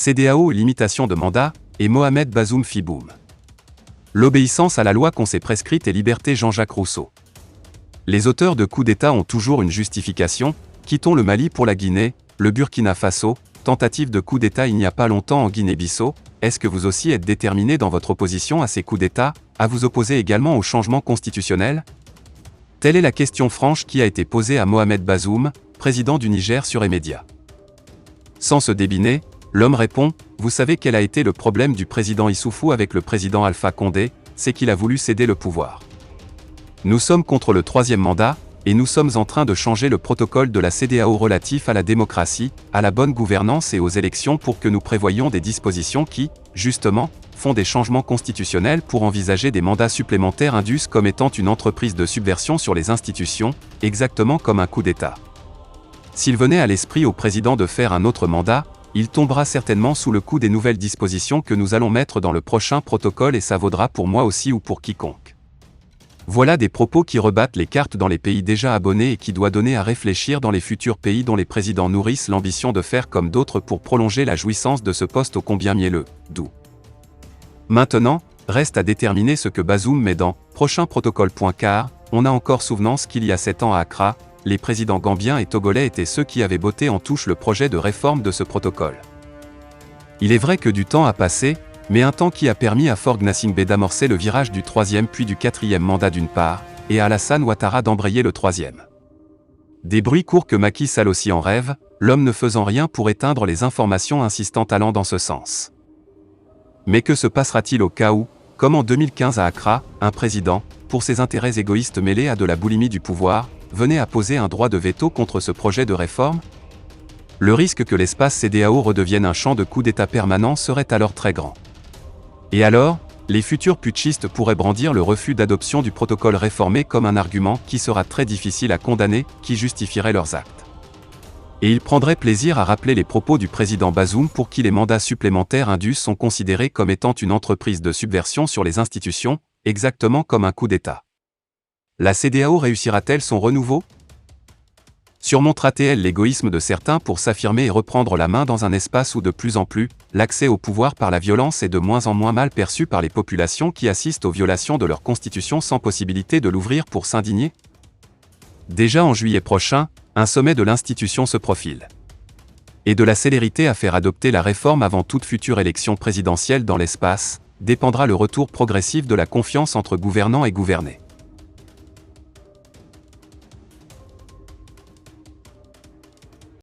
CEDEAO et limitation de mandat, et Mohamed Bazoum Fiboum. L'obéissance à la loi qu'on s'est prescrite et liberté Jean-Jacques Rousseau. Les auteurs de coups d'État ont toujours une justification, quittons le Mali pour la Guinée, le Burkina Faso, tentative de coup d'État il n'y a pas longtemps en Guinée-Bissau. Est-ce que vous aussi êtes déterminé dans votre opposition à ces coups d'État, à vous opposer également au changement constitutionnel? Telle est la question franche qui a été posée à Mohamed Bazoum, président du Niger sur Emedia. Sans se débiner, l'homme répond, vous savez quel a été le problème du président Issoufou avec le président Alpha Condé, c'est qu'il a voulu céder le pouvoir. Nous sommes contre le troisième mandat, et nous sommes en train de changer le protocole de la CEDEAO relatif à la démocratie, à la bonne gouvernance et aux élections pour que nous prévoyions des dispositions qui, justement, font des changements constitutionnels pour envisager des mandats supplémentaires indus comme étant une entreprise de subversion sur les institutions, exactement comme un coup d'État. S'il venait à l'esprit au président de faire un autre mandat, il tombera certainement sous le coup des nouvelles dispositions que nous allons mettre dans le prochain protocole et ça vaudra pour moi aussi ou pour quiconque. Voilà des propos qui rebattent les cartes dans les pays déjà abonnés et qui doit donner à réfléchir dans les futurs pays dont les présidents nourrissent l'ambition de faire comme d'autres pour prolonger la jouissance de ce poste ô combien mielleux, doux. Maintenant, reste à déterminer ce que Bazoum met dans prochain protocole. Car, on a encore souvenance qu'il y a 7 ans à Accra, les présidents gambiens et togolais étaient ceux qui avaient botté en touche le projet de réforme de ce protocole. Il est vrai que du temps a passé, mais un temps qui a permis à Faure Gnassingbé d'amorcer le virage du 3e puis du 4e mandat d'une part, et à Alassane Ouattara d'embrayer le 3e. Des bruits courts que Macky Sall aussi en rêve, l'homme ne faisant rien pour éteindre les informations insistant allant dans ce sens. Mais que se passera-t-il au cas où, comme en 2015 à Accra, un président, pour ses intérêts égoïstes mêlés à de la boulimie du pouvoir, venait à poser un droit de veto contre ce projet de réforme? Le risque que l'espace CEDEAO redevienne un champ de coup d'État permanent serait alors très grand. Et alors, les futurs putschistes pourraient brandir le refus d'adoption du protocole réformé comme un argument qui sera très difficile à condamner, qui justifierait leurs actes. Et ils prendraient plaisir à rappeler les propos du président Bazoum pour qui les mandats supplémentaires indus sont considérés comme étant une entreprise de subversion sur les institutions, exactement comme un coup d'État. La CEDEAO réussira-t-elle son renouveau? Surmontera-t-elle l'égoïsme de certains pour s'affirmer et reprendre la main dans un espace où de plus en plus, l'accès au pouvoir par la violence est de moins en moins mal perçu par les populations qui assistent aux violations de leur constitution sans possibilité de l'ouvrir pour s'indigner? Déjà en juillet prochain, un sommet de l'institution se profile. Et de la célérité à faire adopter la réforme avant toute future élection présidentielle dans l'espace, dépendra le retour progressif de la confiance entre gouvernants et gouvernés.